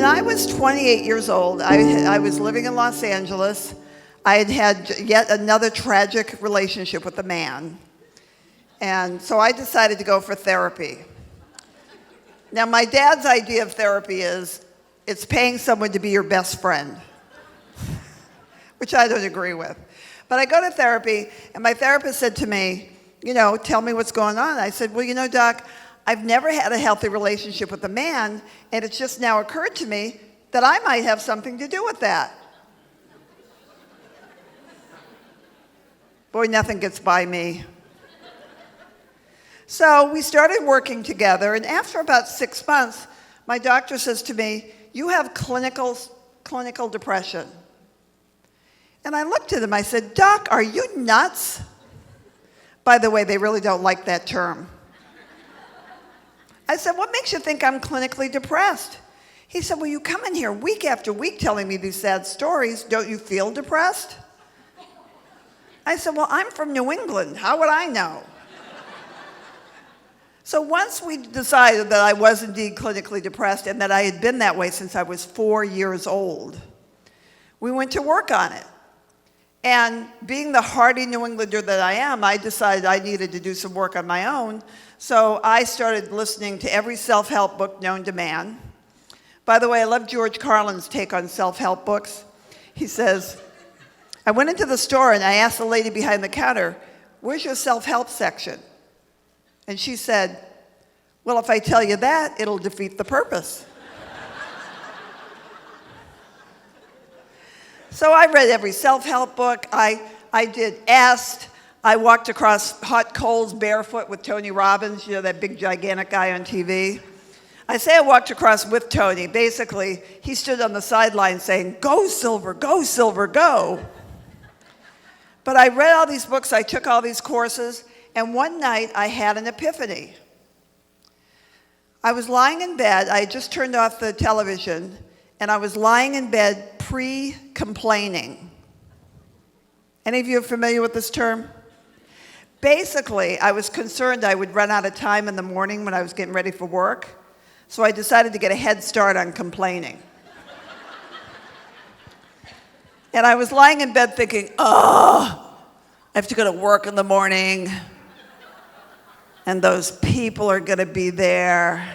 When I was 28 years old, I was living in Los Angeles. I had had yet another tragic relationship with a man. And so I decided to go for therapy. Now, my dad's idea of therapy is it's paying someone to be your best friend, which I don't agree with. But I go to therapy, and my therapist said to me, tell me what's going on. I said, well, Doc, I've never had a healthy relationship with a man, and it's just now occurred to me that I might have something to do with that. Boy, nothing gets by me. So we started working together, and after about 6 months, my doctor says to me, you have clinical depression. And I looked at him, I said, Doc, are you nuts? By the way, they really don't like that term. I said, what makes you think I'm clinically depressed? He said, well, you come in here week after week telling me these sad stories. Don't you feel depressed? I said, well, I'm from New England. How would I know? So once we decided that I was indeed clinically depressed and that I had been that way since I was 4 years old, we went to work on it. And being the hardy New Englander that I am, I decided I needed to do some work on my own. So I started listening to every self-help book known to man. By the way, I love George Carlin's take on self-help books. He says, I went into the store and I asked the lady behind the counter, where's your self-help section? And she said, well, if I tell you that, it'll defeat the purpose. So I read every self-help book. I did Est. I walked across hot coals barefoot with Tony Robbins, that big gigantic guy on TV. I say I walked across with Tony. Basically, he stood on the sideline saying, go, Silver, go. But I read all these books, I took all these courses, and one night I had an epiphany. I was lying in bed, I had just turned off the television, and I was lying in bed pre-complaining. Any of you are familiar with this term? Basically, I was concerned I would run out of time in the morning when I was getting ready for work, so I decided to get a head start on complaining. And I was lying in bed thinking, I have to go to work in the morning, and those people are going to be there.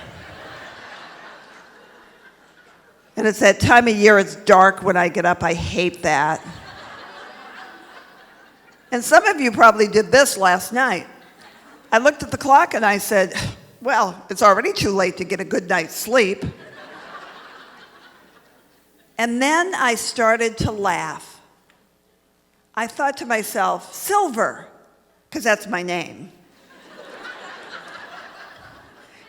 And it's that time of year, it's dark when I get up. I hate that. And some of you probably did this last night. I looked at the clock and I said, well, it's already too late to get a good night's sleep. And then I started to laugh. I thought to myself, Silver, because that's my name.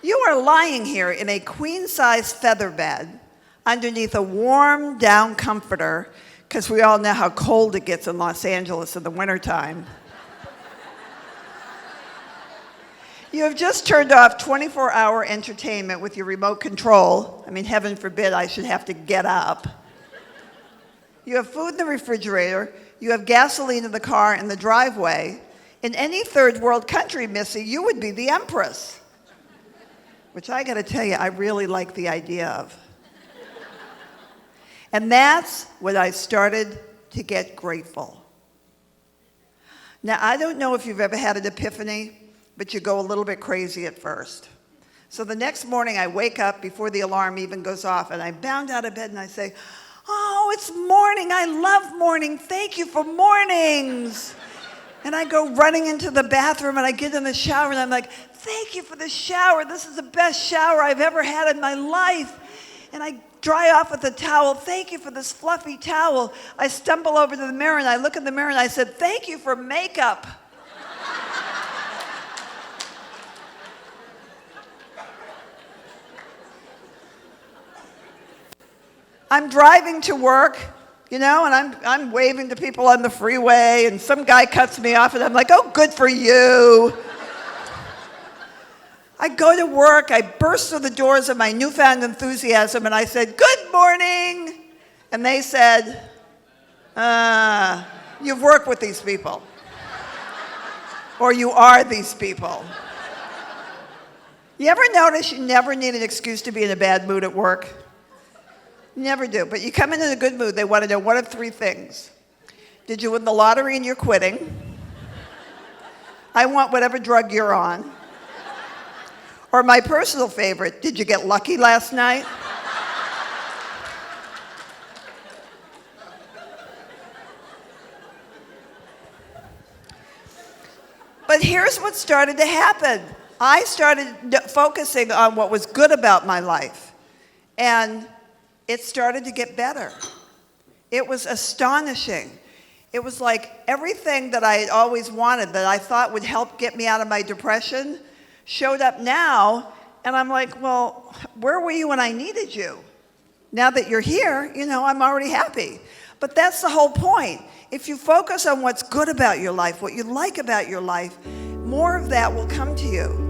You are lying here in a queen-size feather bed underneath a warm down comforter, because we all know how cold it gets in Los Angeles in the wintertime. You have just turned off 24-hour entertainment with your remote control. I mean, heaven forbid I should have to get up. You have food in the refrigerator. You have gasoline in the car in the driveway. In any third world country, Missy, you would be the empress. Which I got to tell you, I really like the idea of. And that's when I started to get grateful. Now, I don't know if you've ever had an epiphany, but you go a little bit crazy at first. So the next morning, I wake up before the alarm even goes off, and I bound out of bed and I say, oh, it's morning. I love morning. Thank you for mornings. And I go running into the bathroom and I get in the shower and I'm like, thank you for the shower. This is the best shower I've ever had in my life. And I dry off with a towel. Thank you for this fluffy towel. I stumble over to the mirror and I look in the mirror and I said, thank you for makeup. I'm driving to work, and I'm waving to people on the freeway, and some guy cuts me off, and I'm like, oh, good for you. I go to work, I burst through the doors of my newfound enthusiasm, and I said, good morning. And they said, you've worked with these people. Or you are these people. You ever notice you never need an excuse to be in a bad mood at work? Never do. But you come in a good mood, they want to know one of three things. Did you win the lottery and you're quitting? I want whatever drug you're on. Or my personal favorite, did you get lucky last night? But here's what started to happen. I started focusing on what was good about my life, and it started to get better. It was astonishing. It was like everything that I had always wanted that I thought would help get me out of my depression showed up now, and I'm like, well, where were you when I needed you? Now that you're here, I'm already happy. But that's the whole point. If you focus on what's good about your life, what you like about your life, more of that will come to you.